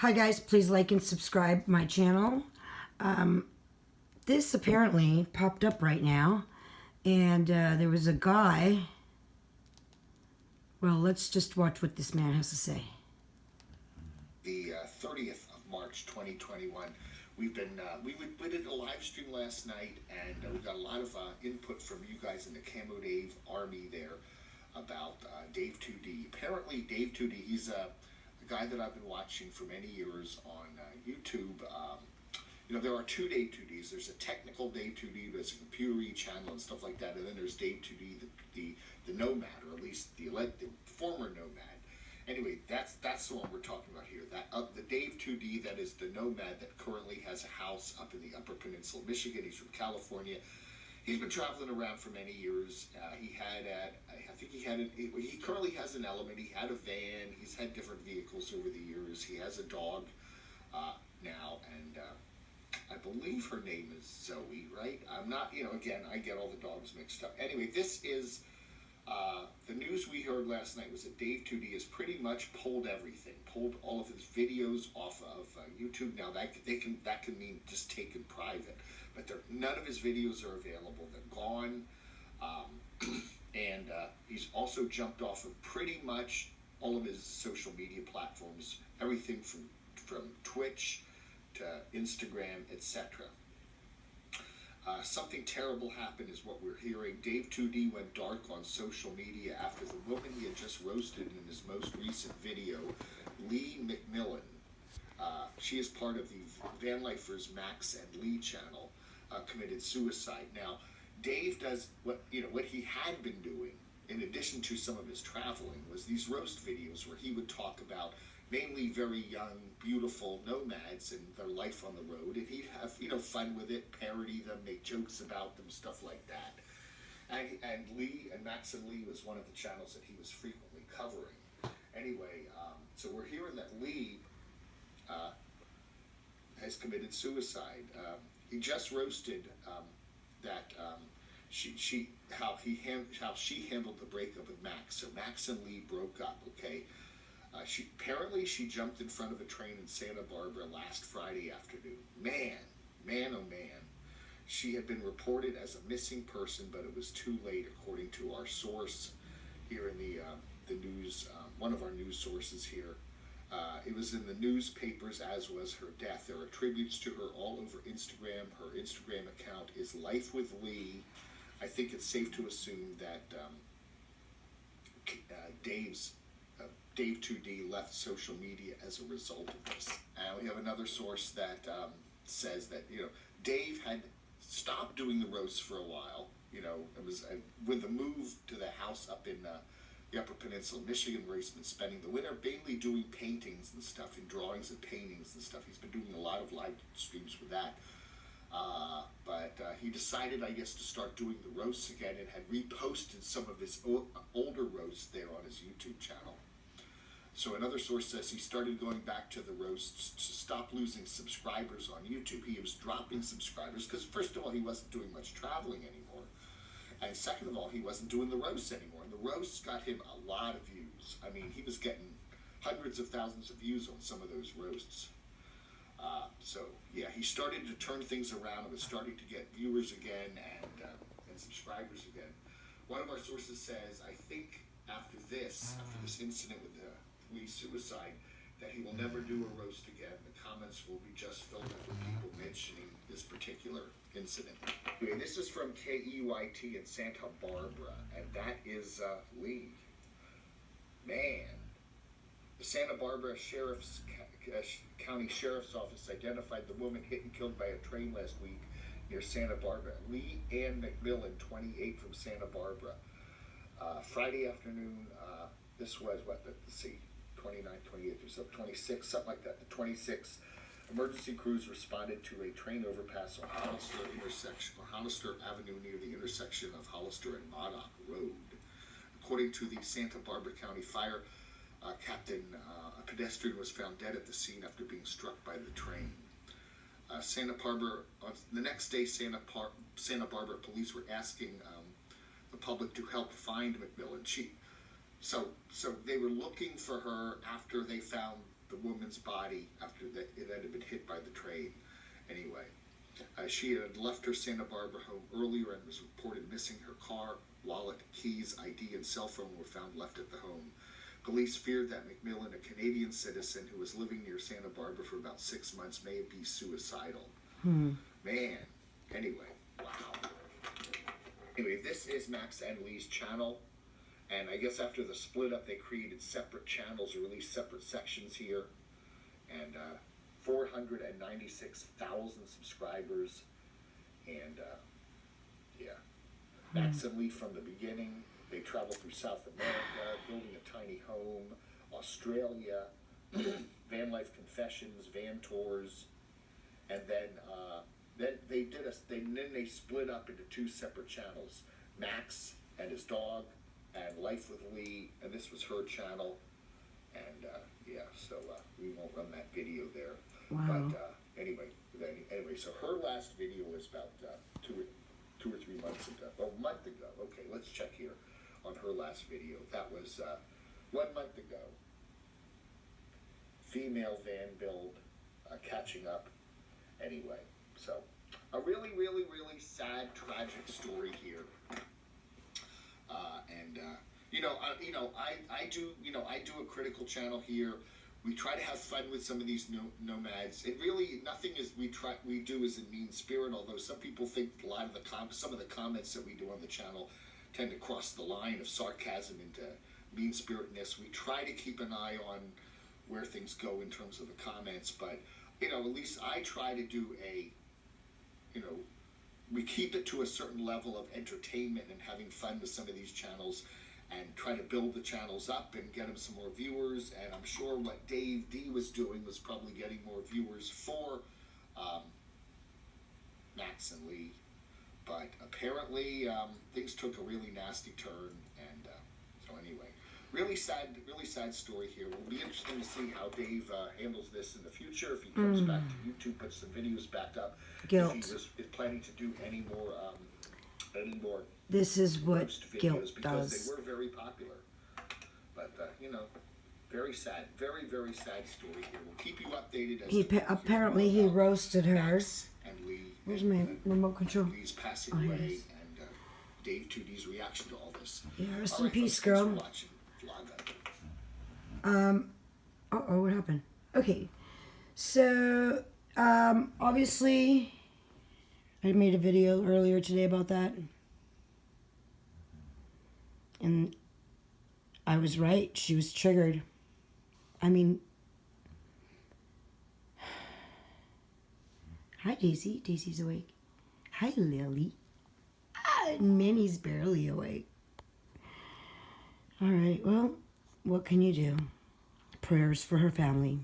Hi guys, please like and subscribe my channel. This apparently popped up right now, and there was a guy. Well, let's just watch what this man has to say. The 30th of March 2021. We did a live stream last night, and we got a lot of input from you guys in the Camo Dave army there about Dave 2D. Apparently, Dave 2D, he's a guy that I've been watching for many years on YouTube. There are two Dave 2Ds. There's a technical Dave 2D, there's a computer channel and stuff like that, and then there's Dave 2D, the nomad, or at least the former nomad. Anyway, that's the one we're talking about here. That the Dave 2D, that is the nomad that currently has a house up in the Upper Peninsula of Michigan. He's from California. He's been traveling around for many years. He currently has an Element. He had a van. He's had different vehicles over the years. He has a dog now, and I believe her name is Zoe, right? I'm not, again, I get all the dogs mixed up. Anyway, this is the news we heard last night was that Dave 2D has pretty much pulled everything, pulled all of his videos off of YouTube. Now that can mean just taken private, but none of his videos are available. They're gone, and he's also jumped off of pretty much all of his social media platforms, everything from Twitch to Instagram, etc. Something terrible happened is what we're hearing. Dave 2D went dark on social media after the woman he had just roasted in his most recent video, Lee McMillan. She is part of the Van Lifers Max and Lee channel, committed suicide. Now, Dave does what he had been doing, in addition to some of his traveling, was these roast videos where he would talk about mainly very young, beautiful nomads and their life on the road, and he'd have fun with it, parody them, make jokes about them, stuff like that. And Lee and Max and Lee was one of the channels that he was frequently covering. Anyway, so we're hearing that Lee has committed suicide. He just roasted how she handled the breakup with Max. So Max and Lee broke up. Okay. She jumped in front of a train in Santa Barbara last Friday afternoon. Man, oh man. She had been reported as a missing person, but it was too late, according to our source here in the news, one of our news sources here. It was in the newspapers, as was her death. There are tributes to her all over Instagram. Her Instagram account is Life with Lee. I think it's safe to assume that Dave 2D left social media as a result of this. We have another source that says that Dave had stopped doing the roasts for a while. It was with the move to the house up in the Upper Peninsula of Michigan, where he's been spending the winter mainly doing paintings and stuff, and drawings and paintings and stuff. He's been doing a lot of live streams with that. But he decided, I guess, to start doing the roasts again, and had reposted some of his older roasts there on his YouTube channel. So another source says he started going back to the roasts to stop losing subscribers on YouTube. He was dropping subscribers because, first of all, he wasn't doing much traveling anymore. And second of all, he wasn't doing the roasts anymore. And the roasts got him a lot of views. I mean, he was getting hundreds of thousands of views on some of those roasts. He started to turn things around and was starting to get viewers again and subscribers again. One of our sources says, I think after this incident with Lee's suicide, that he will never do a roast again. The comments will be just filled up with people mentioning this particular incident. Anyway, this is from KEYT in Santa Barbara, and that is Lee. Man, the Santa Barbara County Sheriff's Office identified the woman hit and killed by a train last week near Santa Barbara. Lee Ann McMillan, 28, from Santa Barbara. Friday afternoon, this was, 29, 28, or so, 26, something like that. The 26th, emergency crews responded to a train overpass on Hollister Avenue near the intersection of Hollister and Modoc Road. According to the Santa Barbara County Fire Captain, a pedestrian was found dead at the scene after being struck by the train. The next day, Santa Barbara police were asking the public to help find McMillan. So they were looking for her after they found the woman's body after that it had been hit by the train. Anyway, she had left her Santa Barbara home earlier and was reported missing. Her car, wallet, keys, ID, and cell phone were found left at the home. Police feared that McMillan, a Canadian citizen who was living near Santa Barbara for about 6 months, may be suicidal. Man, anyway, wow. Anyway, this is Max and Lee's channel. And I guess after the split up, they created separate channels, or released separate sections here. And 496,000 subscribers. And yeah, Max and Lee from the beginning. They travel through South America, building a tiny home, Australia, van life confessions, van tours, and then they split up into 2 separate channels: Max and his dog, and Life with Lee, and this was her channel. And yeah, so we won't run that video there. Wow. But anyway, so her last video was about 2 or 3 months ago. Oh, a month ago. Okay, let's check here on her last video. That was 1 month ago. Female van build, catching up. Anyway, so a really, really, really sad, tragic story here. I do a critical channel here. We try to have fun with some of these nomads. It really, nothing is we do is in mean spirit. Although some people think a lot of some of the comments that we do on the channel tend to cross the line of sarcasm into mean spiritedness. We try to keep an eye on where things go in terms of the comments, but at least I try to do we keep it to a certain level of entertainment and having fun with some of these channels, and try to build the channels up and get them some more viewers. And I'm sure what Dave D was doing was probably getting more viewers for Max and Lee. But apparently things took a really nasty turn, and so anyway, really sad story here. It will be interesting to see how Dave handles this in the future, if he comes back to YouTube, puts some videos back up, Guilt. if he is planning to do any more This is what roast videos, guilt because does. they were very popular. But very sad, very, very sad story here. We'll keep you updated as Apparently he roasted her. Max and Lee. Where's my remote control? Lee's passing Oh, away, yes. and Dave 2D's reaction to all this. Yeah, rest All in right, peace, folks, thanks girl. for watching Vlogger. Uh-oh, what happened? Okay, so, obviously, I made a video earlier today about that. And I was right. She was triggered. I mean, hi, Daisy. Daisy's awake. Hi, Lily. Minnie's barely awake. All right, well, what can you do? Prayers for her family.